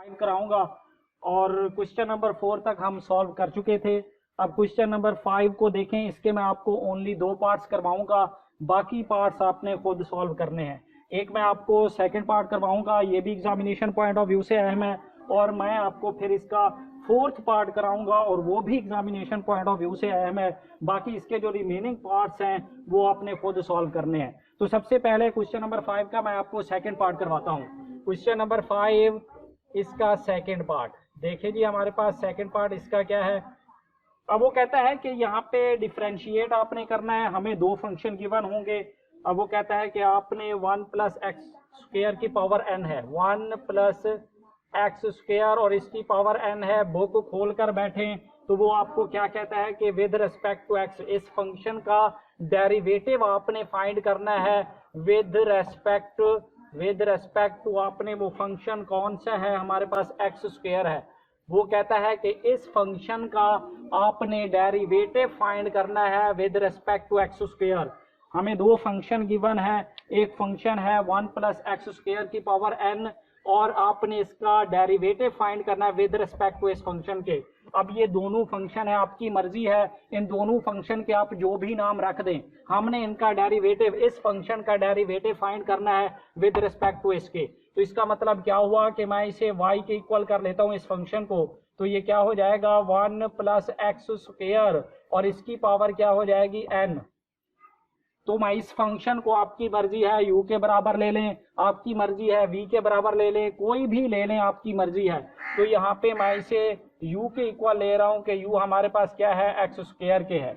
5 कराऊंगा और question number 4 तक हम सॉल्व कर चुके थे। अब क्वेश्चन नंबर 5 को देखें। इसके मैं आपको ओनली 2 पार्ट्स करवाऊंगा, बाकी पार्ट्स आपने खुद सॉल्व करने हैं। एक मैं आपको सेकंड पार्ट करवाऊंगा, ये भी एग्जामिनेशन पॉइंट ऑफ व्यू से अहम है, और मैं आपको फिर इसका 4th पार्ट कराऊंगा और वो भी एग्जामिनेशन पॉइंट ऑफ व्यू से अहम है। बाकी इसके जो रिमेनिंग पार्ट्स हैं वो आपने खुद सॉल्व करने हैं। तो सबसे पहले क्वेश्चन नंबर 5 का मैं आपको सेकंड पार्ट करवाता हूँ। क्वेश्चन नंबर 5 इसका सेकंड पार्ट देखिए जी, हमारे पास सेकंड पार्ट इसका क्या है। अब वो कहता है कि यहाँ पे डिफरेंशिएट आपने करना है, हमें 2 फंक्शन गिवन होंगे। अब वो कहता है कि आपने 1 + x² की पावर n है, 1 + x² और इसकी पावर n है। बुक खोल कर बैठे तो वो आपको क्या कहता है कि विद रिस्पेक्ट टू x इस फंक्शन का डेरिवेटिव आपने फाइंड करना है। विद रेस्पेक्ट टू आपने वो फंक्शन कौन सा है, हमारे पास x² है। वो कहता है कि इस फंक्शन का आपने डेरिवेटिव फाइंड करना है विद रिस्पेक्ट टू x²। हमें 2 फंक्शन गिवन है, एक फंक्शन है 1 + x² की पावर n और आपने इसका डेरिवेटिव फाइंड करना है विद रिस्पेक्ट टू इस फंक्शन के। अब ये दोनों फंक्शन है, आपकी मर्जी है, इन दोनों फंक्शन के आप जो भी नाम रख दें। हमने इनका डेरिवेटिव, इस फंक्शन का डेरिवेटिव फाइंड करना है विद रिस्पेक्ट टू इसके। तो इसका मतलब क्या हुआ कि मैं इसे y के इक्वल कर लेता हूँ इस फंक्शन को, तो ये क्या हो जाएगा 1 + x² और इसकी पावर क्या हो जाएगी n। तो मैं इस फंक्शन को, आपकी मर्जी है u के बराबर ले लें, आपकी मर्जी है v के बराबर ले लें, कोई भी ले लें, आपकी मर्जी है। तो यहाँ पे मैं इसे u के इक्वल ले रहा हूँ कि u हमारे पास क्या है x² के है।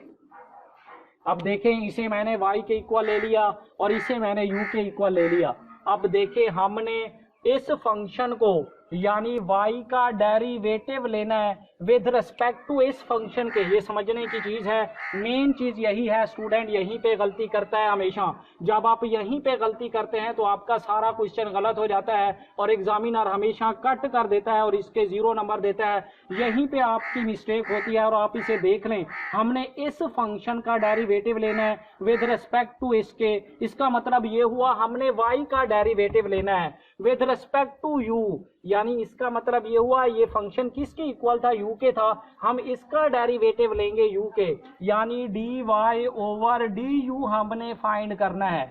अब देखें, इसे मैंने y के इक्वल ले लिया और इसे मैंने u के इक्वल ले लिया। अब देखें, हमने इस फंक्शन को यानी y का डेरिवेटिव लेना है विद रिस्पेक्ट टू इस फंक्शन के। ये समझने की चीज है, मेन चीज यही है। स्टूडेंट यहीं पे गलती करता है हमेशा। जब आप यहीं पे गलती करते हैं तो आपका सारा क्वेश्चन गलत हो जाता है और एग्जामिनर हमेशा कट कर देता है और इसके 0 नंबर देता है। यहीं पे आपकी मिस्टेक होती है और आप इसे देख लें। हमने इस फंक्शन का डेरिवेटिव लेना है विद रिस्पेक्ट टू इसके। इसका मतलब ये हुआ हमने y का डेरिवेटिव लेना है विद रिस्पेक्ट टू u, यानी इसका मतलब ये हुआ ये फंक्शन किसके इक्वल था, u के था। हम इसका डेरिवेटिव लेंगे u के, यानी dy/du हमने फाइंड करना है।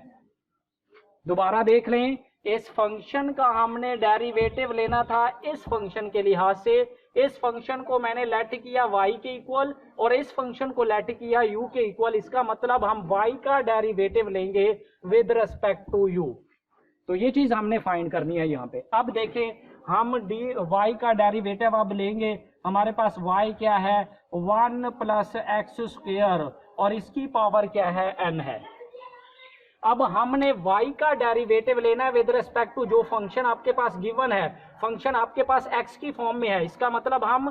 दोबारा देख लें, इस फंक्शन का हमने डेरिवेटिव लेना था इस फंक्शन के लिहाज से। इस फंक्शन को मैंने लेट किया y के इक्वल और इस फंक्शन को लेट किया u के इक्वल। इसका मतलब हम y का डेरिवेटिव लेंगे विद रिस्पेक्ट टू u। तो ये चीज हमने फाइंड करनी है यहाँ पे। अब देखें, हम y का डेरिवेटिव अब लेंगे। हमारे पास y क्या है 1 + x² और इसकी पावर क्या है n है। अब हमने y का डेरिवेटिव लेना है विद रिस्पेक्ट टू जो फंक्शन आपके पास गिवन है। फंक्शन आपके पास x की फॉर्म में है, इसका मतलब हम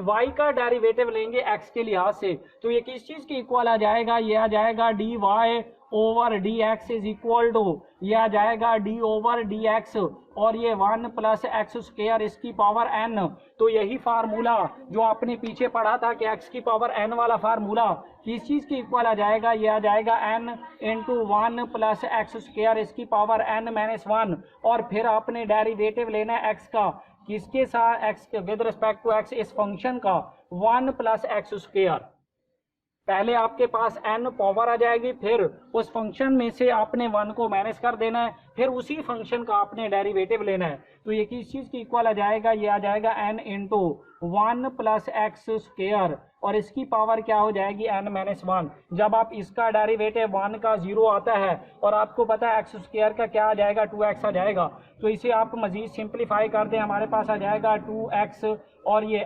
y का डेरिवेटिव लेंगे x के लिहाज से। तो ये किस चीज के इक्वल आ जाएगा, ये आ जाएगा dy/dx इज इक्वल टू, ये आ जाएगा d/dx और ये 1 + x² इसकी पावर n। तो यही फार्मूला जो आपने पीछे पढ़ा था कि x की पावर n वाला फार्मूला किस चीज के इक्वल आ जाएगा, ये आ जाएगा n × 1 + x² इसकी पावर n-1। और फिर आपने डेरिवेटिव लेना है x का, किसके साथ, x के विद रिस्पेक्ट टू x, इस फंक्शन का 1 + x²। पहले आपके पास n पावर आ जाएगी, फिर उस फंक्शन में से आपने 1 को माइनस कर देना है, फिर उसी फंक्शन का आपने डेरिवेटिव लेना है। तो ये किस चीज की इक्वल आ जाएगा, ये आ जाएगा n × 1 + x² और इसकी पावर क्या हो जाएगी n-1। जब आप इसका डेरिवेटिव 1 का 0 आता है और आपको पता है x² का क्या आ जाएगा 2x आ जाएगा, तो इसे आप मजीद सिंप्लीफाई कर दें, हमारे पास आ जाएगा 2x और ये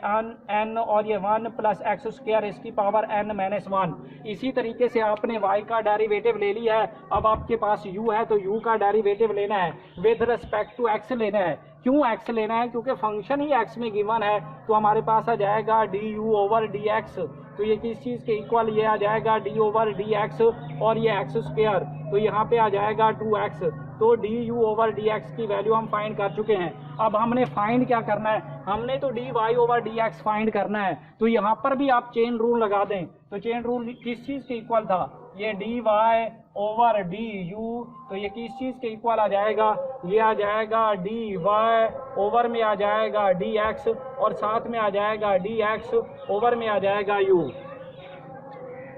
n और ये 1 + x² इसकी पावर n-1। इसी तरीके से आपने y का डेरिवेटिव ले लिया है। अब आपके पास u है तो u का डेरिवेटिव लेना है विद रिस्पेक्ट टू x लेना है। क्यों x लेना है, क्योंकि फंक्शन ही x में गिवन है। तो हमारे पास आ जाएगा du/dx, तो ये किस चीज के इक्वल, ये आ जाएगा d/dx और ये x², तो यहाँ पे आ जाएगा 2x। तो D u over D x की वैल्यू हम फाइंड कर चुके हैं। अब हमने फाइंड क्या करना है, हमने तो d Y over D x find करना है। तो यहाँ पर भी आप चेन रूल लगा दें। तो चेन रूल किस चीज़ के इक्वल था, ये d Y over d u, तो ये किस चीज़ के इक्वल आ जाएगा, ये आ जाएगा डी वाई ओवर में आ जाएगा डी एक्स और साथ में आ जाएगा डी एक्स ओवर में आ जाएगा यू।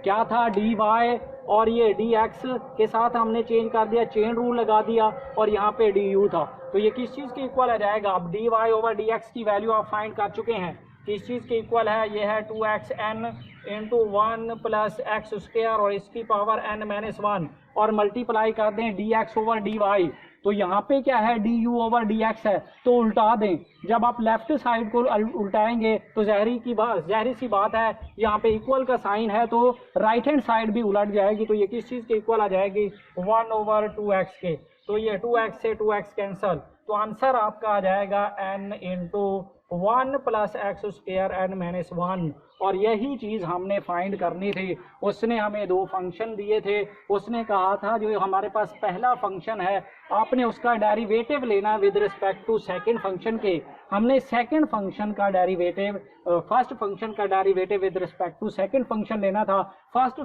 क्या था, डी वाई और ये डी एक्स के साथ हमने चेंज कर दिया, चेन रूल लगा दिया और यहाँ पे डी यू था। तो ये किस चीज़ के इक्वल आ जाएगा, अब d Y over D x की वैल्यू आप फाइंड कर चुके हैं, किस चीज़ के इक्वल है, ये है 2xn into 1 plus x square और इसकी पावर n माइनस 1 और मल्टीप्लाई कर दें d x over d y. तो यहाँ पे क्या है, d u over D x है, तो उल्टा दें। जब आप लेफ्ट साइड को उल्टाएंगे तो ज़ाहिर सी बात है, यहाँ पे इक्वल का साइन है तो राइट हैंड साइड भी उलट जाएगी। तो ये किस चीज़ के इक्वल आ जाएगी, 1 ओवर 2x के। तो ये 2x से 2x कैंसल, तो आंसर आपका आ जाएगा n into 1 plus x square n minus 1। और यही चीज़ हमने फाइंड करनी थी। उसने हमें दो फंक्शन दिए थे, उसने कहा था जो हमारे पास पहला फंक्शन है आपने उसका डेरिवेटिव लेना with respect to second function के। हमने सेकंड फंक्शन का डेरिवेटिव फर्स्ट फंक्शन का derivative with respect to second function लेना था। फर्स्ट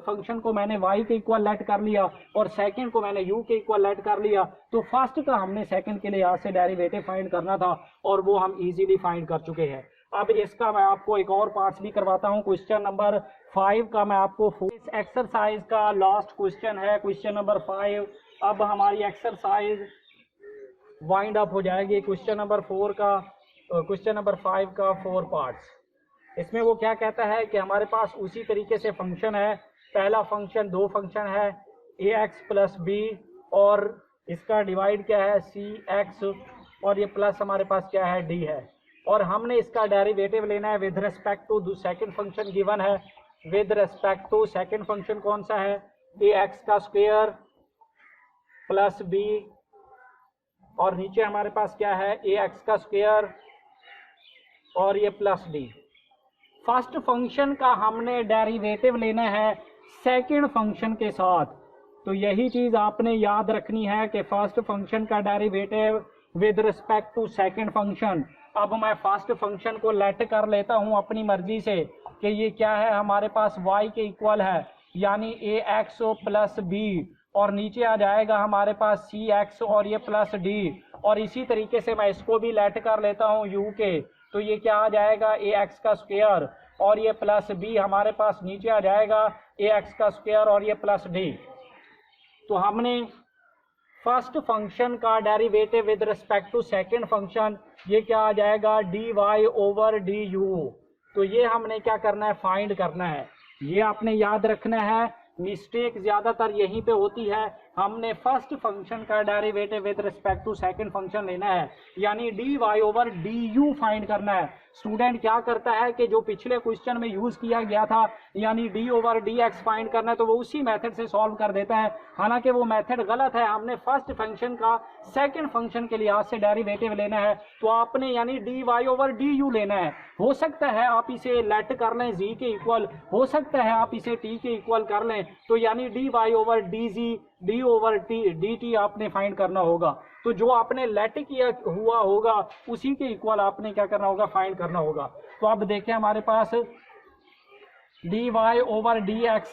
फंक्शन को मैंने y के इक्वल लेट कर लिया और सेकंड को मैंने u के इक्वल लेट कर लिया। तो फर्स्ट का हमने सेकंड के लिए यहाँ से डेरिवेटिव फाइंड करना था और वो हम इजीली फाइंड कर चुके हैं। अब इसका मैं आपको एक और पार्ट्स भी करवाता हूँ। क्वेश्चन नंबर 5 का मैं आपको इस एक्सरसाइज का लास्ट क्वेश्चन है, क्वेश्चन नंबर 5। अब हमारी एक्सरसाइज वाइंड अप हो जाएगी। क्वेश्चन नंबर 5 का 4 पार्ट्स। इसमें वो क्या कहता है कि हमारे पास उसी तरीके से फंक्शन है। पहला फंक्शन, दो फंक्शन है ax प्लस बी और इसका डिवाइड क्या है cx और ये प्लस हमारे पास क्या है d है। और हमने इसका डेरिवेटिव लेना है with respect to second function given है। With respect to second function कौन सा है, ax का स्क्वायर प्लस b और नीचे हमारे पास क्या है ax का स्क्वायर और ये प्लस d। फर्स्ट फंक्शन का हमने डेरिवेटिव लेना है सेकंड फंक्शन के साथ। तो यही चीज़ आपने याद रखनी है कि फर्स्ट फंक्शन का derivative with respect to second function. अब मैं फर्स्ट फंक्शन को लेट कर लेता हूँ अपनी मर्जी से कि ये क्या है, हमारे पास y के इक्वल है यानी ax प्लस b और नीचे आ जाएगा हमारे पास cx और ये प्लस d। और इसी तरीके से मैं इसको भी लेट कर लेता हूँ u के। तो ये क्या आ जाएगा ax का स्क्वायर और ये प्लस b हमारे पास नीचे आ जाएगा ax का स्क्वायर और ये प्लस d। तो हमने फर्स्ट फंक्शन का derivative with respect to second function, ये क्या आ जाएगा d Y over d u. तो ये हमने क्या करना है, फाइंड करना है। ये आपने याद रखना है, मिस्टेक ज़्यादातर यहीं पे होती है। हमने फर्स्ट फंक्शन का derivative with respect to second function लेना है यानी d Y over d u find करना है। स्टूडेंट क्या करता है कि जो पिछले क्वेश्चन में यूज़ किया गया था यानी D over D x find करना है, तो वो उसी मेथड से सॉल्व कर देता है। हालांकि वो मेथड गलत है। हमने फर्स्ट फंक्शन का सेकंड फंक्शन के लिहाज से डेरिवेटिव लेना है। तो आपने यानी d Y over d u लेना है। हो सकता है आप इसे लेट कर लें जी के इक्वल, हो सकता है आप इसे टी के इक्वल कर लें। तो यानी d Y over d g d over t d t आपने फाइंड करना होगा। तो जो आपने लेट किया हुआ होगा उसी के इक्वल आपने क्या करना होगा, फाइंड करना होगा। तो अब देखें हमारे पास D Y over D X,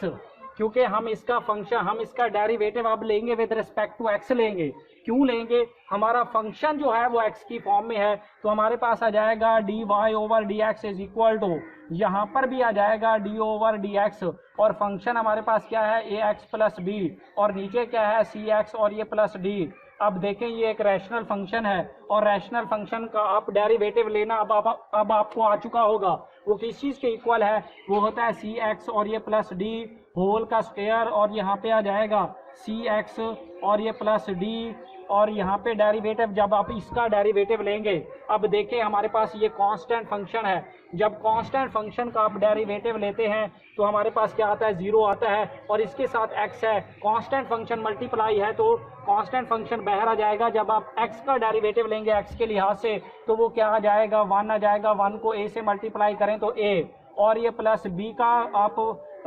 क्योंकि हम इसका डेरिवेटिव अब लेंगे विद रिस्पेक्ट टू एक्स लेंगे। क्यों लेंगे, हमारा फंक्शन जो है वो एक्स की फॉर्म में है। तो हमारे पास आ जाएगा d Y over D x is equal to, यहाँ पर भी आ जाएगा डी ओवर डी एक्स और फंक्शन हमारे पास क्या है ए एक्स प्लस बी और नीचे क्या है सी एक्स और ये प्लस डी। अब देखें ये एक रैशनल फंक्शन है और रैशनल फंक्शन का आप डेरिवेटिव लेना अब आपको आ चुका होगा। वो किस चीज़ के इक्वल है, वो होता है सी एक्स और ये प्लस डी होल का स्क्वायर और यहाँ पे आ जाएगा सी एक्स और ये प्लस डी और यहाँ पे डेरिवेटिव जब आप इसका डेरिवेटिव लेंगे। अब देखें हमारे पास ये कांस्टेंट फंक्शन है। जब कांस्टेंट फंक्शन का आप डेरिवेटिव लेते हैं तो हमारे पास क्या आता है, जीरो आता है और इसके साथ एक्स है। कांस्टेंट फंक्शन मल्टीप्लाई है तो कांस्टेंट फंक्शन बाहर आ जाएगा। जब आप एक्स का डेरिवेटिव लेंगे एक्स के लिहाज से तो वो क्या आ जाएगा, वन आ जाएगा। वन को ए से मल्टीप्लाई करें तो ए और ये प्लस बी का आप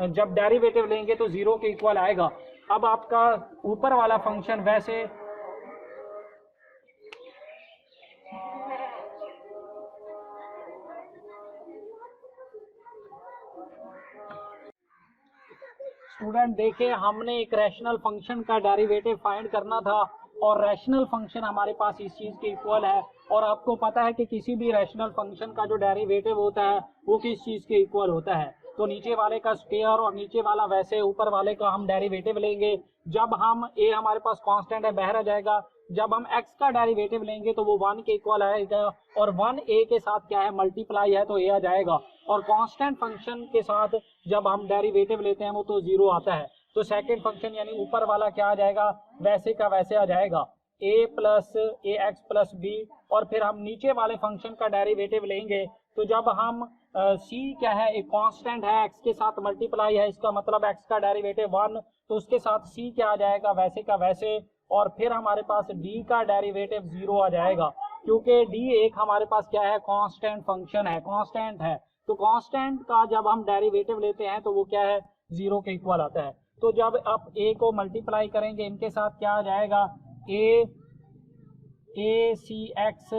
जब डेरिवेटिव लेंगे तो जीरो के इक्वल आएगा। अब आपका ऊपर वाला फंक्शन वैसे स्टूडेंट देखिए, हमने एक रैशनल फंक्शन का डेरिवेटिव फाइंड करना था और रैशनल फंक्शन हमारे पास इस चीज के इक्वल है, और आपको पता है कि किसी भी रैशनल फंक्शन का जो डेरिवेटिव होता है वो किस चीज के इक्वल होता है। तो नीचे वाले का स्क्वायर और नीचे वाला वैसे ऊपर वाले का हम डेरिवेटिव लेंगे। जब हम ए हमारे पास कांस्टेंट है बाहर आ जाएगा, जब हम x का डेरिवेटिव लेंगे तो वो 1 के इक्वल आएगा, और 1 a के साथ क्या है मल्टीप्लाई है तो a आ जाएगा, और कांस्टेंट फंक्शन के साथ जब हम डेरिवेटिव लेते हैं वो तो 0 आता है। तो सेकंड फंक्शन यानी ऊपर वाला क्या आ जाएगा, वैसे का वैसे आ जाएगा, a plus a x plus b, और फिर हम नीचे वाले फंक्शन का डेरिवेटिव लेंगे तो जब हम c क्या है एक कांस्टेंट है x के साथ मल्टीप्लाई है, इसका मतलब x का डेरिवेटिव 1, तो उसके साथ c क्या आ जाएगा वैसे का वैसे, और फिर हमारे पास d का डेरिवेटिव 0 आ जाएगा, क्योंकि d एक हमारे पास क्या है कांस्टेंट फंक्शन है, कांस्टेंट है, तो कांस्टेंट का जब हम डेरिवेटिव लेते हैं तो वो क्या है 0 के इक्वल आता है। तो जब आप a को मल्टीप्लाई करेंगे इनके साथ क्या आ जाएगा a सी एक्स,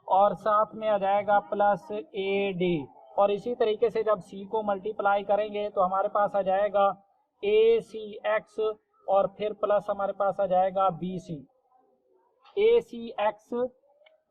और साथ में आ जाएगा प्लस ए डी, और इसी तरीके से जब c को मल्टीप्लाई करेंगे तो हमारे पास आ जाएगा ए सी एक्स, और फिर प्लस हमारे पास आ जाएगा बी सी, ए सी एक्स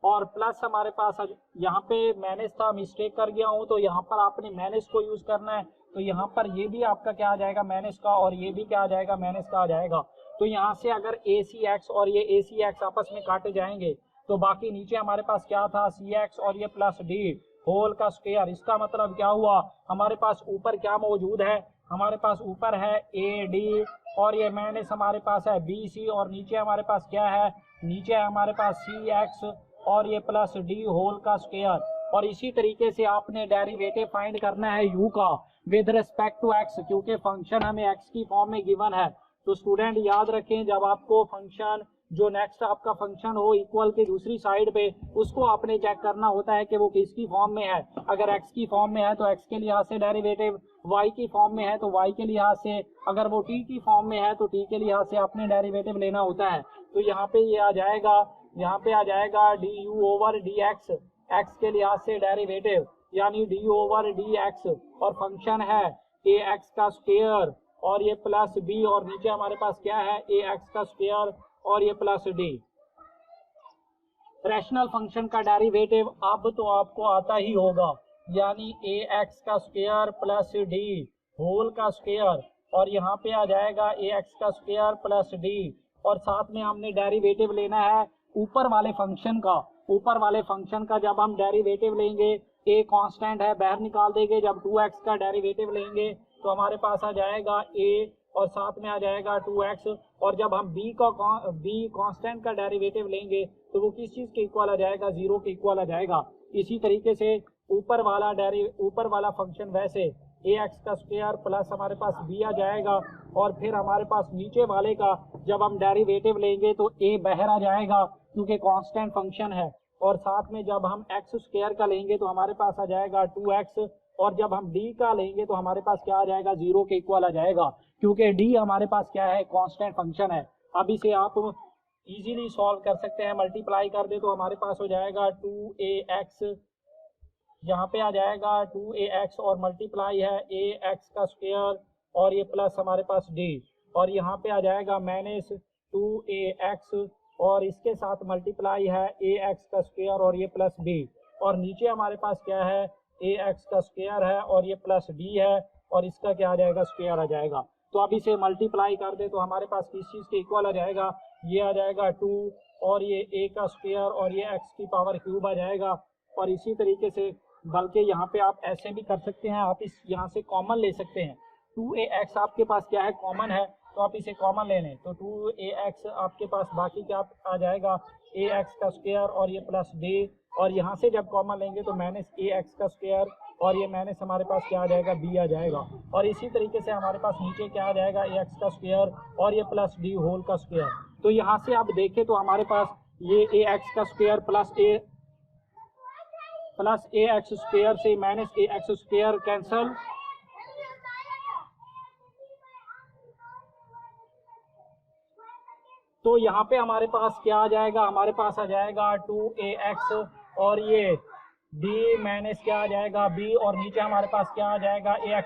और प्लस हमारे पास यहाँ पे मैनेज था, मिस्टेक कर गया हूँ, तो यहाँ पर आपने मैनेज को यूज करना है, तो यहाँ पर ये भी आपका क्या आ जाएगा मैनेज का, और ये भी क्या आ जाएगा मैनेज का आ जाएगा। तो यहाँ से अगर ए सी एक्स और ये ए सी एक्स आपस में काटे जाएंगे तो बाकी नीचे हमारे पास क्या था सी एक्स और ये प्लस डी होल का स्क्वायर। इसका मतलब क्या हुआ, हमारे पास ऊपर क्या मौजूद है, हमारे पास ऊपर है ए डी, और ये माइनस हमारे पास है बी सी, और नीचे हमारे पास क्या है, नीचे है हमारे पास सी एक्स और ये प्लस डी होल का स्क्वायर। और इसी तरीके से आपने डेरिवेटिव फाइंड करना है u का विद रिस्पेक्ट टू x, क्योंकि फंक्शन हमें x की फॉर्म में गिवन है। तो स्टूडेंट याद रखें, जब आपको फंक्शन जो नेक्स्ट आपका फंक्शन हो इक्वल के दूसरी साइड पे, उसको आपने चेक करना होता है कि वो किसकी फॉर्म में है। अगर x की फॉर्म में है तो x के लिहाज से डेरिवेटिव, y की फॉर्म में है तो y के लिहाज से, अगर वो t की फॉर्म में है तो t के लिहाज से आपने डेरिवेटिव लेना होता है। तो यहाँ पे ये आ जाएगा, यहाँ पे आ जाएगा D u over D x, x के लिहाज से डेरिवेटिव यानी डी ओवर डी एक्स, और फंक्शन है ए एक्स का स्क्वायर और ये प्लस बी, और नीचे हमारे पास क्या है ए एक्स का स्क्वायर और ये प्लस डी। रैशनल फंक्शन का डेरिवेटिव अब तो आपको आता ही होगा, यानी ए एक्स का स्क्वायर प्लस डी होल का स्क्वायर, और यहाँ पे आ जाएगा ए एक्स का स्क्वायर प्लस डी, और साथ में हमने डेरिवेटिव लेना है ऊपर वाले फंक्शन का। ऊपर वाले फंक्शन का जब हम डेरिवेटिव लेंगे, ए कांस्टेंट है बाहर निकाल देंगे, जब 2x का डेरिवेटिव लेंगे तो हमारे पास आ जाएगा a और साथ में आ जाएगा 2x, और जब हम b कांस्टेंट का डेरिवेटिव लेंगे तो वो किस चीज के इक्वल आ जाएगा 0 के इक्वल आ जाएगा। इसी तरीके से ऊपर वाला फंक्शन वैसे ए एक्स का स्क्वायर प्लस हमारे पास b आ जाएगा, और फिर हमारे पास नीचे वाले का जब हम डेरिवेटिव लेंगे तो a बाहर आ जाएगा क्योंकि कांस्टेंट फंक्शन है, और साथ में जब हम एक्स स्क्वायर का लेंगे तो हमारे पास आ जाएगा 2x, और जब हम d का लेंगे तो हमारे पास क्या आ जाएगा 0 के इक्वल आ जाएगा, क्योंकि d हमारे पास क्या है कांस्टेंट फंक्शन है। अब इसे आप इजीली सॉल्व कर सकते हैं, मल्टीप्लाई कर दे तो हमारे पास हो जाएगा 2ax, यहाँ पे आ जाएगा 2ax और मल्टीप्लाई है ax का स्क्वायर और ये प्लस हमारे पास d, और यहाँ पे आ जाएगा माइनस 2ax और इसके साथ मल्टीप्लाई है ax का स्क्वायर और ये प्लस b, और नीचे हमारे पास क्या है ax का स्क्वायर है और ये प्लस d है, और इसका क्या आ जाएगा स्क्वायर आ जाएगा। तो अब इसे मल्टीप्लाई कर दे तो हमारे पास किस चीज़ के इक्वल आ जाएगा, ये आ जाएगा 2 और ये a का स्क्वायर और ये x की पावर क्यूब आ जाएगा। और इसी तरीके से बल्कि यहाँ पे आप ऐसे भी कर सकते हैं, आप इस यहाँ से कॉमन ले सकते हैं, 2ax आपके पास क्या है कॉमन है तो आप इसे कॉमन ले लें, तो 2ax आपके पास बाकी क्या आ जाएगा ax का स्क्वायर और ये प्लस d, और यहाँ से जब कॉमन लेंगे तो माइनस ax का स्क्वायर और ये माइनस हमारे पास क्या आ जाएगा b आ जाएगा, और इसी तरीके से हमारे पास नीचे क्या आ जाएगा ax का स्क्वायर और ये प्लस d होल का स्क्वायर। तो यहाँ से आप देखें तो हमारे पास ये ax का स्क्वायर प्लस ax स्क्वायर से माइनस ax स्क्वायर कैंसल, तो यहाँ पे हमारे पास क्या आ जाएगा, हमारे पास आ जाएगा 2ax और ये d माइनस क्या आ जाएगा b और नीचे हमारे पास क्या आ जाएगा ax।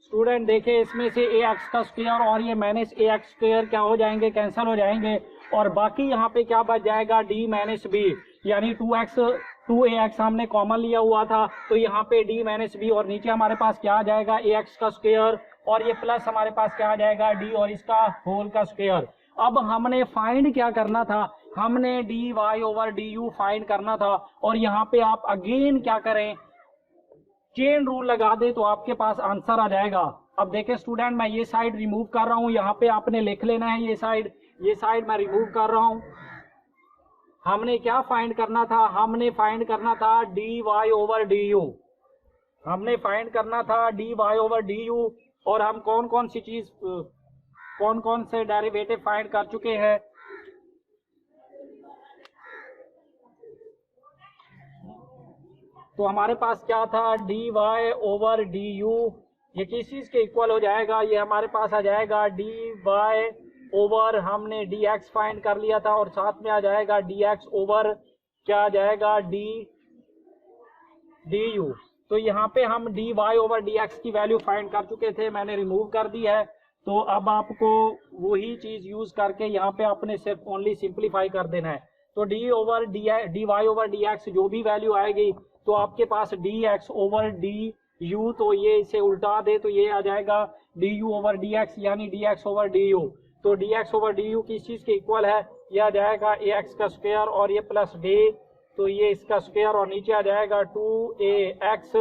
स्टूडेंट देखिए इसमें से ax का स्क्वायर और ये माइनस ax स्क्वायर क्या हो जाएंगे, कैंसिल हो जाएंगे और बाकी यहाँ पे क्या बच जाएगा d माइनस b, यानी 2ax हमने कॉमन लिया हुआ था तो यहाँ पे d माइनस b और नीचे हमारे पास क्या आ जाएगा ax का स्क्वायर और ये प्लस हमारे पास क्या आ जाएगा d और इसका होल का स्क्वायर। अब हमने फाइंड क्या करना था, हमने dy ओवर du फाइंड करना था और यहाँ पे आप अगेन क्या करें, चेन रूल लगा दे तो आपके पास आंसर आ जाएगा। अब देखें स्टूडेंट मैं ये साइड रिमूव कर रहा हूँ, यहाँ पे आपने लिख लेना है ये साइड मैं रिमूव कर रहा हूँ। हमने क्या फाइंड करना था, हमने फाइंड करना था dy ओवर du, हमने फाइंड करना था dy ओवर du और हम कौन कौन से डेरिवेटिव फाइंड कर चुके हैं। तो हमारे पास क्या था dy ओवर du, ये किस चीज के इक्वल हो जाएगा, ये हमारे पास आ जाएगा dy ओवर हमने dx फाइंड कर लिया था और साथ में आ जाएगा dx ओवर क्या आ जाएगा du। तो यहाँ पे हम dy ओवर dx की वैल्यू फाइंड कर चुके थे, मैंने रिमूव कर दी है। तो अब आपको वही चीज यूज करके यहाँ पे आपने सिर्फ ओनली सिंप्लीफाई कर देना है। तो dy ओवर dx जो भी वैल्यू आएगी तो आपके पास dx ओवर du, तो ये इसे उल्टा दे तो ये आ जाएगा du ओवर dx यानी dx ओवर du। तो dx ओवर du किस चीज के इक्वल है, ये आ जाएगा ax का स्क्वायर और ये प्लस d, तो ये इसका स्क्वायर और नीचे आ जाएगा 2ax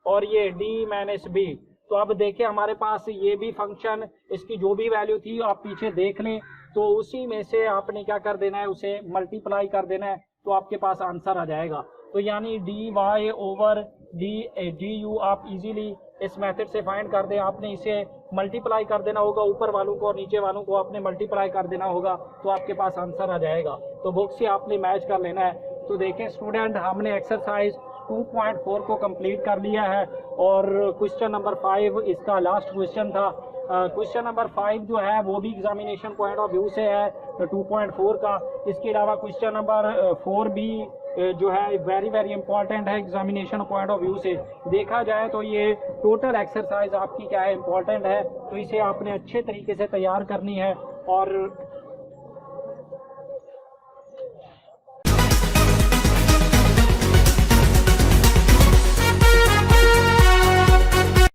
और ये d माइनस b। तो अब देखिए हमारे पास ये भी फंक्शन, इसकी जो भी वैल्यू थी आप पीछे देख लें तो उसी में से आपने क्या कर देना है, उसे मल्टीप्लाई कर देना है तो आपके पास आंसर आ जाएगा। तो यानी dy ओवर du आप इजीली इस मेथड से फाइंड कर दें, आपने इसे मल्टीप्लाई कर देना होगा, ऊपर वालों को और नीचे वालों को आपने मल्टीप्लाई कर देना होगा तो आपके पास आंसर आ जाएगा। तो बुक से आपने मैच कर लेना है। तो देखें स्टूडेंट हमने एक्सरसाइज 2.4 को कंप्लीट कर लिया है और क्वेश्चन नंबर 5 इसका लास्ट क्वेश्चन था। क्वेश्चन नंबर 5 जो है वो भी एग्जामिनेशन पॉइंट ऑफ व्यू से है 2.4 का। इसके अलावा क्वेश्चन नंबर 4 भी जो है वेरी इंपॉर्टेंट है एग्जामिनेशन पॉइंट ऑफ व्यू से देखा जाए तो ये टोटल एक्सरसाइज आपकी क्या है, इंपॉर्टेंट है। तो इसे आपने अच्छे तरीके से तैयार करनी है और